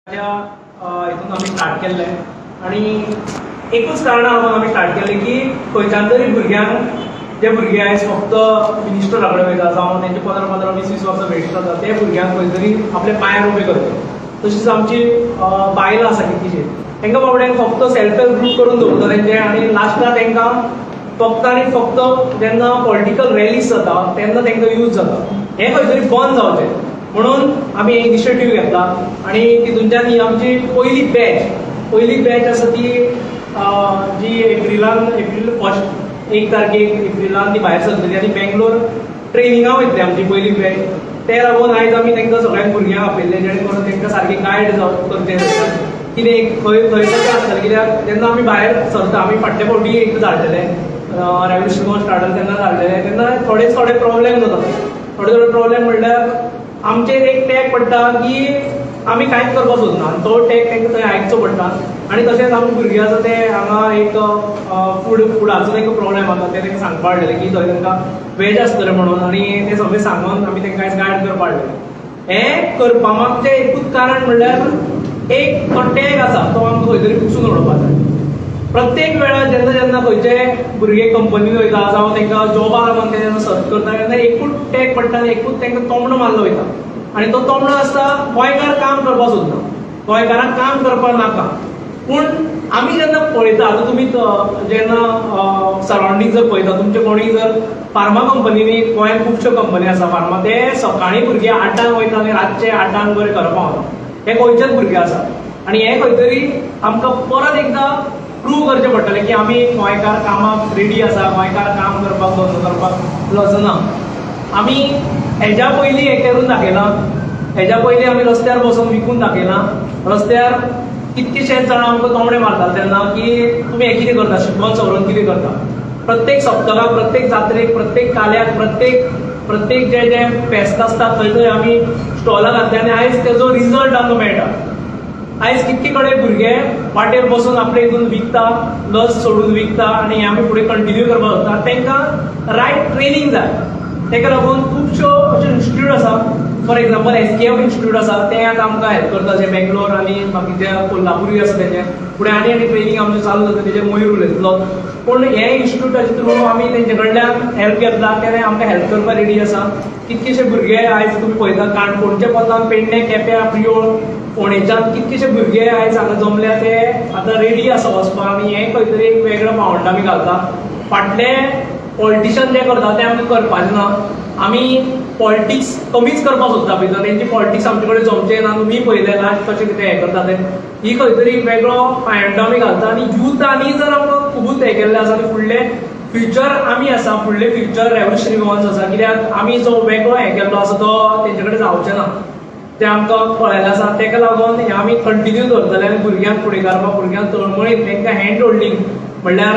हितून आमी स्टार्ट केल्ले आनी एकूच कारणां लागून आमी स्टार्ट केल्लें की खंयच्यान तरी भुरग्यांक जे भुरगे आयज फक्त मिनिस्टरा कडेन वयता जावं तेंचे 15-20 वर्सां वेस्ट जाता ते भुरग्यांक खंय तरी आपले पांयार उबे करता. तशीच आमची बायलां आसा कितलींशीं तांकां बाबड्यांक फक्त सेल्फ हेल्प ग्रूप करून दवरता तेंचे आनी लास्टाक तांकां फक्त आनी फक्त जेन्ना पॉलिटिकल रॅलीज जाता तेन्ना तांकां यूज जाता. हें खंय तरी बंद जावचें म्हणून आमी इनिशिएटीव घेतला आनी तितूंतल्यान ही आमची पयली बॅच आसा ती जी एप्रील 1 तारखेक एप्रिलान ती भायर सरतली आनी बेंगलोर ट्रेनिंगा वयतली आमची पयली बॅच. ते लागून आयज आमी तांकां सगळ्यांक भुरग्यांक आपयल्ले जेणे करून तांकां सारके गायड करचे कितें खंय कशें आसतलें कित्याक जेन्ना आमी भायर सरता आमी फाटल्या फावटी एक धाडटले रेवल्युशन स्टार्ट तेन्ना धाडलेले तेन्ना थोडे प्रॉब्लेम जाता. थोडे प्रॉब्लेम म्हणल्यार आमचेर एक टॅग पडटा की आमी कांयच करपाक सोदना आनी तो टॅग तांकां थंय आयकचो पडटा. आनी तशेंच आमी भुरगीं आसा ते हांगा एक फुडाचो एक प्रॉब्लेम आसा ते तांकां सांगपा हाडलेले की थंय तांकां वेज आसतलें म्हणून आनी ते सगळें सांगून आमी तांकां आयज गायड करपा हाडलेले. हें करपा मागचें एकूच कारण म्हणल्यार एक तो टॅग आसा तो आमकां खंय तरी पुसून उडोवपाक जाय. प्रत्येक वेळार जेन्ना खंयचे भुरगे कंपनीन वयता जावं तांकां जॉबा लागून ते जेन्ना सर्च करता तेन्ना एकूच टॅग पडटा आनी एकूच तांकां तोमडो मारलो वयता आनी तो तोमडो आसता गोंयकार काम करपाक सोदना, गोंयकारांक काम करपाक नाका. पूण आमी जेन्ना पळयता आतां तुमी जेन्ना सरावंडींग जर पळयता तुमचे कोणी जर फार्मा कंपनीनी गोंयांत खुबश्यो कंपनी आसा फार्मा ते सकाळीं भुरगे 8 वयता आनी रातचे 8 बरें घरा पावता. हे गोंयचेच भुरगे आसा आनी हे खंय तरी आमकां परत एकदां प्रूव करचें पडटलें की आमी गोंयकार कामाक रेडी आसा, गोंयकार काम करपाक बंद करपाक लजना. आमी हेज्या पयलीं हें करून दाखयलां, हेज्या पयलीं आमी रस्त्यार बसून विकून दाखयलां. रस्त्यार कितकेशेच जाणां आमकां तोमडे मारताले तेन्ना की तुमी हें कितें करता, शिकून सवरून कितें करता. प्रत्येक सप्तकाक, प्रत्येक जात्रेक, प्रत्येक काल्याक, प्रत्येक जे फेस्त आसता थंय आमी स्टॉलां घातले आनी आयज तेजो रिजल्ट आमकां मेळटा. आयज कितके कडेन भुरगे वाटेर बसून आपले हितून विकता, लस सोडून विकता आनी आमी फुडें कंटिन्यू करपाक सोदता. तांकां रायट ट्रेनींग जाय. ताका लागून खुबश्यो अश्यो इन्स्टिट्यूट आसा. फॉर एग्जाम्पल SKF इन्स्टिट्यूट आसा ते आतां आमकां हेल्प करता जे बेंगलोर आनी बाकीचे कोल्हापुरी आसा तेजे फुडें आनी ट्रेनींग आमचें चालू जाता तेजेर मयूर उलयतलो. पूण हे इन्स्टिट्यूटाचे थ्रू आमी तेंचे कडल्यान हेल्प घेतला ते आमकां हेल्प करपाक रेडी आसा. कितकेशे भुरगे आयज तुमी पळयता काणकोणचे पदान पेडणे केप्यां प्रियोळ फोंडेच्यान कितकेशे भुरगे आयज हांगा जमल्या ते आतां रेडी आसा वचपाक आनी हें खंय तरी एक वेगळो पावंड आमी घालता. फाटले पॉलिटिशन जे करता ते आमकां करपाचें ना. आमी पॉलिटिक्स कमीच करपाक सोदता भितर तेंची पॉलिटिक्स आमचे कडेन जमचें ना. तुमी पळयलें लास्ट कशें कितें हें करता तें ही खंय तरी एक वेगळो पायंडो आमी घालता आनी युथांनी जर आमकां खुबूच हें केल्लें आसा आनी फुडलें फ्युचर आमी आसा, फुडलें फ्युचर रेवल्युशनरी गोवन्स आसा कित्याक आमी जो वेगळो हें केल्लो आसा तो तेंचे कडेन जावचें ना. तें आमकां कळयलें आसा ताका लागून हें आमी कंटिन्यू दवरतले आनी भुरग्यांक फुडें काडपाक भुरग्यांक तळमळीत तांकां हँड होल्डिंग म्हणल्यार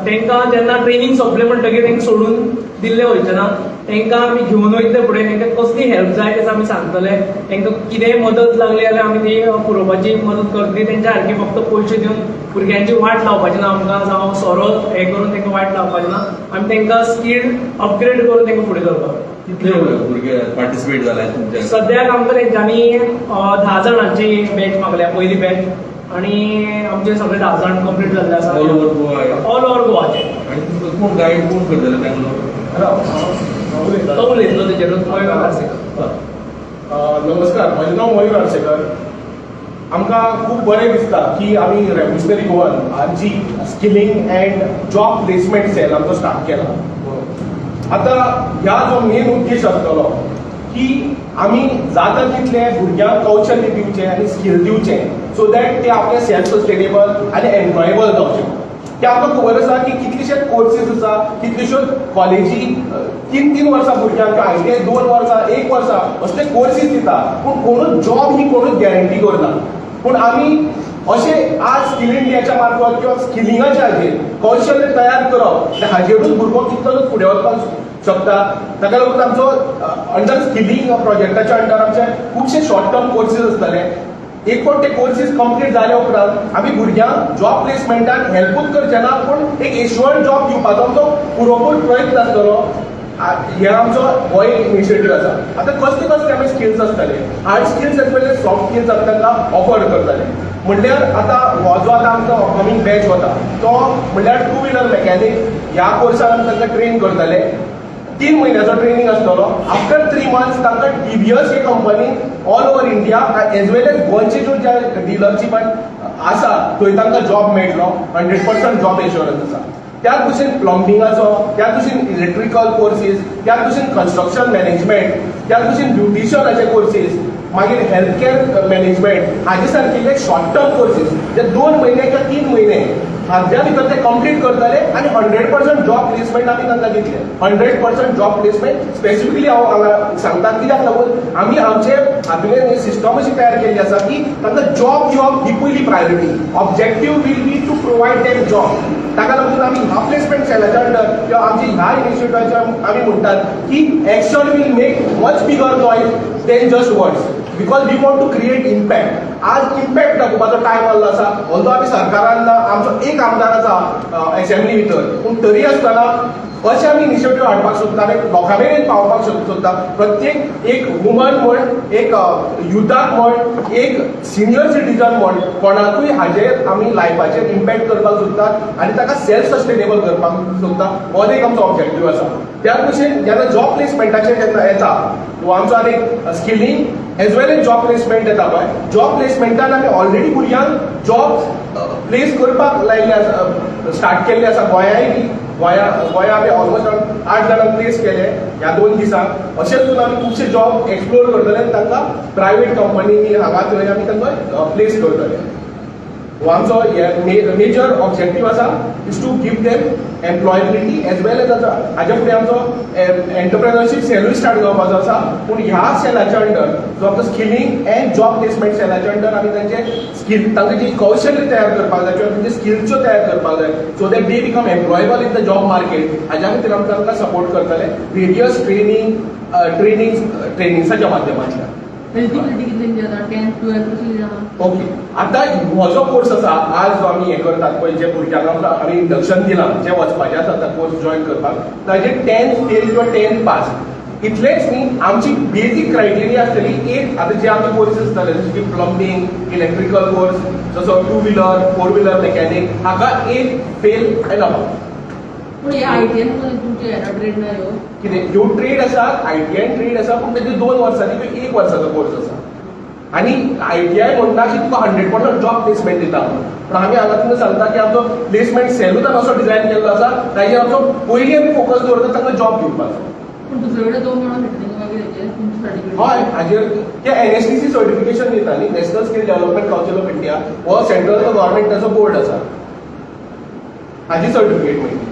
तांकां जेन्ना ट्रेनींग सोंपलें म्हणटकीर तांकां सोडून दिल्लें वयचें ना. तांकां आमी घेवन वयतले फुडें तांकां कसली हेल्प जाय तें आमी सांगतले. तांकां कितेंय मदत लागली जाल्यार आमी ती पुरोवपाची मदत करतली. तेंच्या सारकी फक्त पयशे दिवन भुरग्यांची वाट लावपाची ना आमकां जावं सोरो हें करून तांकां वाट लावपाची ना. आमी तांकां स्कील अपग्रेड करून तांकां फुडें करपाक. कितले भुरगे पार्टिसिपेट जाले तुमचे? सद्याक आमकां तेंच्यांनी 10 जाणांची बॅच मागल्या पयली बॅच आनी आमचे सगळे 10 जाण कंप्लीट जाल्ले आसा all over Goa. All over गोवाचे. आनी तुमकां कोण गायड कोण करतले बेंगलोर? तो उलयतलो तेजेर मयूर आर्सेकर. नमस्कार, म्हजें नांव मयूर आर्सेकर. आमकां खूब बरें दिसता की आमी रेवल्युशनरी गोवन जी skilling and job placement cell आमचो स्टार्ट केला. आतां ह्या जो मेन उद्देश आसतलो की आमी जाता तितले भुरग्यांक कौशल्य दिवचें आनी स्कील दिवचें सो दॅट ते आपले सेल्फ सस्टेनेबल आनी एम्प्लॉयेबल जावचे. ते आमकां खबर आसा की कितलेशेच कोर्सीस आसा, कितल्योश्योच कॉलेजी 3 वर्सां भुरग्यांक ITI 2 वर्सां 1 वर्सां असले कोर्सीस दिता. पूण कोणूच जॉब ही कोणूच गॅरंटी करना. पूण आमी अशें आज स्किल इंडियाच्या मार्फत किंवा स्किलिंगाच्या हाजेर कौशल्य तयार करप हाजेरूच भुरगो कितलोच फुडें वचपाक शकता. ताका लागून आमचो अंडर स्किलिंग प्रोजेक्टाच्या अंडर आमचे खुबशे शॉर्ट टर्म कोर्सीस आसतले. एक फावट ते कोर्सीस कंप्लीट जाले उपरांत आमी भुरग्यांक जॉब प्लेसमेंटाक हेल्पूच करचे ना पूण एक एश्युअर्ड जॉब दिवपाचो आमचो पुरोपूर प्रयत्न आसतलो. हे आमचो हो एक इनिशिएटीव आसा. आतां कसले कसले आमी स्किल्स आसतले, hard skills age well age soft skills आमी तांकां ऑफर करतले. म्हणल्यार आतां हो जो आतां आमचो अपकमींग बॅच वता तो म्हणल्यार 2 व्हिलर मेकॅनीक ह्या कोर्सान आमी तांकां ट्रेन करतले. 3 म्हयन्याचो ट्रेनिंग आसतलो. आफ्टर 3 मंथ्स तांकां टीव्हीएस हे company all over India as well as गोंयचे ज्या डिलरशीप आसा थंय तांकां जॉब मेळटलो. 100% जॉब एश्युरन्स आसा. त्याच भशेन प्लंबिंगाचो, त्याच भशेन इलेक्ट्रिकल कोर्सीस, त्याच भशेन कन्स्ट्रक्शन मॅनेजमेंट, त्याच भशेन ब्युटिशियनाचे कोर्सीस, मागीर हेल्थ कॅर मॅनेजमेंट हाजे सारकिल्ले शॉर्ट टर्म कोर्सीस जे 2 म्हयने किंवा 3 म्हयने हाज्या भितर ते कंप्लीट करतले आनी 100% जॉब प्लेसमेंट आमी तांकां दितले. 100% जॉब प्लेसमेंट स्पेसिफिकली हांव हांगा सांगता कित्याक लागून आमी आमचे हातूंतल्यान एक सिस्टम अशी तयार केल्ली आसा की तांकां जॉब दिवप ही पयली priority. Objective will be to provide them job. ताका लागून आमी ह्या प्लेसमेंट सेलाच्या अंडर किंवा आमची ह्या इनिशिएटिव्हाच्या आमी म्हणटात की action will make much bigger noise than just words. Because we want to create impact. आज इम्पॅक्ट दाखोवपाचो टायम आसलो आसा. ऑल्दो आमी सरकारान आमचो एक आमदार आसा एसेंब्ली भितर, पूण तरी आसतना अशें आमी इनिशिएटीव हाडपाक सोदता आनी लोकां मेरेन पावपाक सोदता. प्रत्येक एक वुमन म्हण, एक युथाक म्हण, एक सिनियर सिटीजन म्हण कोणाकूय हाजेर आमी लायफाचेर इम्पॅक्ट करपाक सोदतात आनी ताका सेल्फ सस्टेनेबल करपाक सोदता. हो एक आमचो ऑब्जेक्टीव आसा. त्याच भशेन जेन्ना जॉब प्लेसमेंटाचेर जेन्ना येता तो आमचो आनी skilling age well age job placement येता पळय. जॉब प्लेसमेंटान आमी ऑलरेडी भुरग्यांक जॉब प्लेस करपाक लायिल्ले आसा, स्टार्ट केल्ले आसा. गोंयाय बी गोंया आमी ऑलमोस्ट 8 जाणांक प्लेस केले ह्या 2 दिसांक. अशेंच करून आमी खुबशे जॉब एक्सप्लोर करतले आनी तांकां प्रायवेट कंपनीनी हांगा थंय आमी तांकां प्लेस करतले. हो आमचो मेजर ऑब्जेक्टीव आसा is to give them employability as well as हाजे फुडें आमचो एंटरप्रेन्युअरशीप सेलूय स्टार्ट जावपाचो आसा. पूण ह्या सेलाच्या अंडर जो आमचो स्किलिंग एंड जॉब प्लेसमेंट सेलाच्या अंडर आमी तांचे स्कील तांकां जी कौशल्य तयार करपाक जाय किंवा तांचे स्किल्सच्यो तयार करपाक जाय so that they become employable in the job market. हाज्या खातीर आमी तांकां सपोर्ट करतले वेरियस ट्रेनिंग्साच्या माध्यमांतल्यान. ओके. आतां हो जो कोर्स आसा आज जो आमी हे करतात पळय जे भुरग्यांक आमी इंडक्शन दिलां जे वचपाचे आसा कोर्स जॉयन करपाक ताजे 10th फेल किंवा 10th पास इतलेंच न्ही. आमची बेजीक क्रायटेरिया आसतली एक आतां जे आमी कोर्सीस आसतले जशे की प्लंबिंग, इलेक्ट्रिकल कोर्स, जसो 2 व्हिलर 4 व्हिलर मेकॅनीक हाका एक फेल एनफ. पूण हे आयटीएन तुमचे ट्रेड ना ह्यो कितें ह्यो ट्रेड आसा, आयटीआयन ट्रेड आसा पूण तेजे 2 वर्सांनी तो 1 वर्साचो कोर्स आसा. आनी आयटीआय म्हणटा की तुका 100% जॉब प्लेसमेंट दिता. पूण आमी हांगा तुमकां सांगता की आमचो प्लेसमेंट सेलूच असो डिझायन केल्लो आसा ताजेर आमचो पयलीं आमी फोकस दवरता तांकां जॉब दिवपाचो. पूण दुसरे कडेन 2 म्हणून ट्रेनिंग मागीर हेजेर तुमची सर्टिफिकेट हय हाजेर ते एनएसटीसी सर्टिफिकेशन दिता न्ही, national skill development council of India. हो सेंट्रल गव्हर्मेंटाचो बोर्ड आसा. हाजी सर्टिफिकेट मेळटा.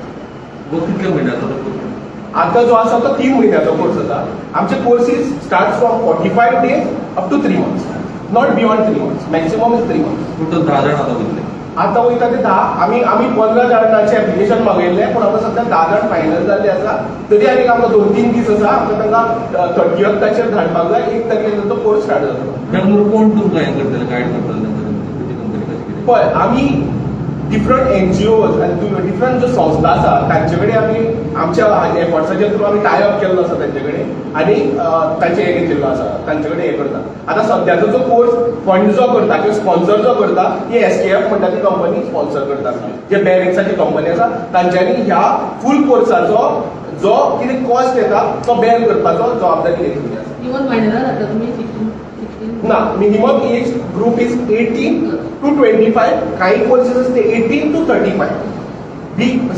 वो कितल्या म्हयन्याचो तो कोर्स? आता जो आसा तो 3 म्हयन्याचो कोर्स आसा. आमचे courses start from 45 days up to 3 months. Not beyond 3 months. Maximum is 3 months. Total 10 जाण आता वयतले. आता वयता ते 10. आमी 15 जाणांचे एप्लिकेशन मागयल्ले पूण आतां सद्या 10 जाण फायनल जाल्ले आसा. तरी आनीक आमकां 2-3 दीस आसा. आमकां तांकां 30th धाडपाक जाय. 1 तारखेर तो कोर्स स्टार्ट जातलो. बेंगलोर कोण तुमकां हें करतले गायड करतले खंयची कंपनी कशी कितें? पळय आमी डिफरंट एनजीओज आनी डिफरंट ज्यो संस्था आसा तांचे कडेन आमी आमच्या एफर्ट्साच्या थ्रू आमी टाय अप केल्लो आसा तांचे कडेन आनी तांचे हे घेतिल्लो आसा तांचे कडेन हे करता. आतां सद्याचो जो कोर्स फंड जो करता किंवा स्पॉन्सर जो करता ही एसकेएफ म्हणटा ती कंपनी स्पॉन्सर करता. जे बॅरिक्साची कंपनी आसा तांच्यांनी ह्या फूल कोर्साचो जो कितें कॉस्ट येता तो बॅर करपाचो जबाबदारी घेतलेली आसा. इवन मायनराक धाडटा तुमी 16 ना, minimum age group is 18 to 25. काही कोर्सेस असते 18 to 35.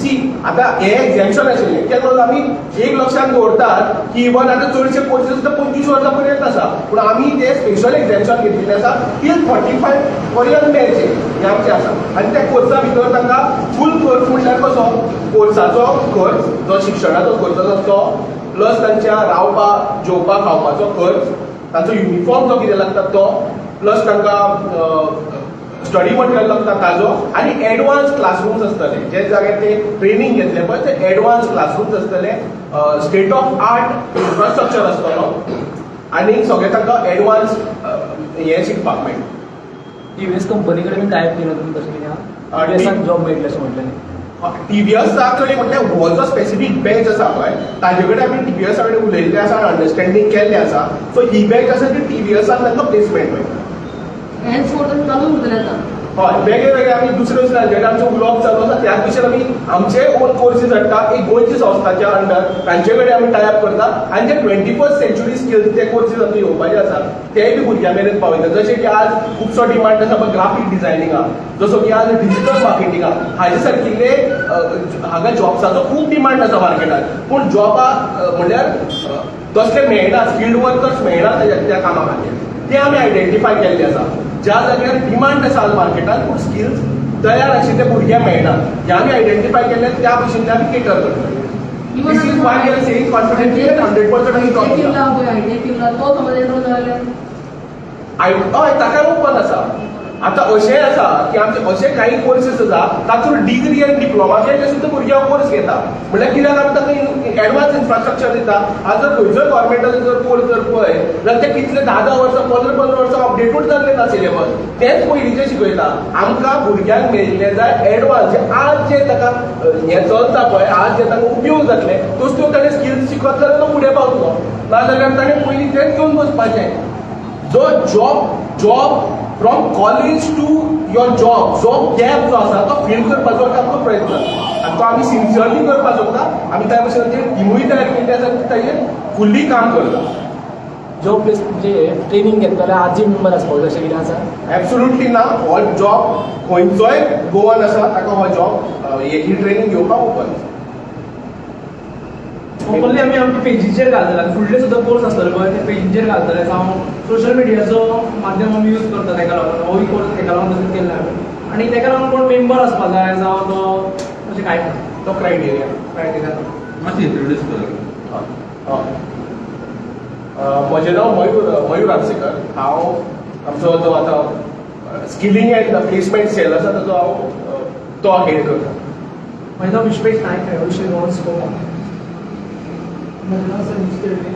सी आता हे एक्झॅम्पशन आशिल्ले कित्याक लागून आमी एक लक्षात दवरतात की इवन आता चडशे कोर्सेस 25 वर्सां पर्यंत आसा पूण आमी ते स्पेशल एक्झॅम्पशन घेतलेले आसा टील 35 पर्यंत मेळचे हे आमचे आसा. आनी त्या कोर्सा भितर तांकां फूल कोर्स म्हणल्यार कसो कोर्साचो खर्च जो शिक्षणाचो खर्च आसा तो प्लस तांच्या रावपाक जेवपाक खावपाचो खर्च, तांचो युनिफॉर्म जो कितें लागता तो, प्लस तांकां स्टडी मटेरियल लागता ताजो आनी एडवान्स क्लासरूम्स आसतले जे जाग्यार ते ट्रेनिंग घेतले पळय ते एडवान्स क्लासरूम्स आसतले. स्टेट ऑफ आर्ट इन्फ्रास्ट्रक्चर आसतलो आनी सगळे तांकां एडवान्स हें शिकपाक मेळटा. टीव्हीएस कंपनी कडेन टायप केला तुम्ही तशें कितें जॉब मेळटले अशें म्हटलें. TVS म्हटल्यार हो जो स्पेसिफीक बॅच आसा पळय ताजे कडेन आमी TVS कडेन उलयल्लें आसा अंडरस्टँडींग केल्लें आसा सो ही बॅच आसा ती TVSान तांकां प्लेसमेंट मेळटा हें सोडून चालू उरतलें आतां. हय वेगळे वेगळे आमी दुसरे दुसरे राज्याचे आमचे उलोवप चालू आसा त्याच दिशेन आमी आमचे ओन कोर्सीस हाडटा एक गोंयची संस्थाच्या अंडर तांचे कडेन आमी टायप करता आनी जे 21st सेंच्युरी स्किल्स ते कोर्सीस आमचे येवपाचे आसा तेय बी भुरग्यां मेरेन पावयता जशें की आज खुबसो डिमांड आसा पळय ग्राफीक डिझायनिंगाक जसो की आज डिजिटल मार्केटिंगाक हाजे सारकिल्ले हांगा जॉब्साचो खूब डिमांड आसा मार्केटात पूण जॉबाक म्हणल्यार तसले मेळना स्किल्ड वर्कर्स मेळना त्या कामा खातीर ते आमी आयडेंटिफाय केल्ले आसा ज्या जाग्यार डिमांड आसा मार्केटात पूण स्किल्स तयार आशिल्ले भुरग्यांक मेळना हे आमी आयडेंटिफाय केल्ले त्या भशेन आमी केटर करता This is why we are saying confidently that 100% आमी जॉब आयडिया केला तो समज एन्रोल जाल्यार हय ताका ओपन आसा आतां अशेंय आसा की आमचे अशे काही कोर्सीस आसा तातूंत डिग्री आनी डिप्लोमाचे सुद्दां भुरगे कोर्स घेता म्हणल्यार कित्याक आमी ताका एडवान्स इन्फ्रास्ट्रक्चर दिता आज जर खंयचोय गव्हर्मेंटाचो जर कोर्स जर पळय जाल्यार ते कितले 10 वर्सां 15 वर्सां अपडेटूच जाल्ले ना सिलेबस तेच पयलींचे शिकयता आमकां भुरग्यांक मेळिल्ले जाय एडवान्स आज जे ताका हें चलता पळय आज जे ताका उपयोग जातले तोच त्यो ताणें स्किल्स शिकत जाल्यार तो फुडें पावतलो नाजाल्यार ताणें पयलीं तेंच घेवन बसपाचें जो job from college to your job gap जो आसा तो फिल करपाचो आमचो प्रयत्न आनी तो आमी सिन्सियरली करपाक सोदता आमी त्या भशेन टिमूय तयार केल्ली आसा ती ताजेर फुल्ली काम करता जॉब प्लेस म्हणजे ट्रेनिंग घेतलेल्या आजी मेंबर आसपाक जाय अशें कितें आसा एब्सोल्युटली ना हो जॉब खंयचोय गोवन आसा ताका हो जॉब ही ट्रेनिंग घेवपाक ओपन ओपनली आमी आमच्या पेजीचेर घालतले फुडले सुद्दां कोर्स आसतले पळय ते पेजीचेर घालतले जावं सोशल मिडियाचो माध्यम आमी यूज करता ताका लागून होय कोर्स ताका लागून तशें केल्ले आमी आनी ताका लागून कोण मेंबर आसपाक जाय जावं तो अशें कांय ना तो क्रायटेरिया मातशें इंट्रोड्यूस कर म्हजें नांव मयूर आर्सेकर हांव आमचो जो आतां स्किलिंग एंड प्लेसमेंट सेल आसा ताजो हांव तो हेड करता म्हजें नांव विश्वेश नायक हांवें विशय नॉन स्कोप म्हजें नांव संजीत केळगे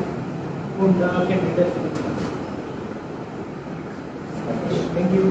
पूण कॅन्डिडेट थँक्यू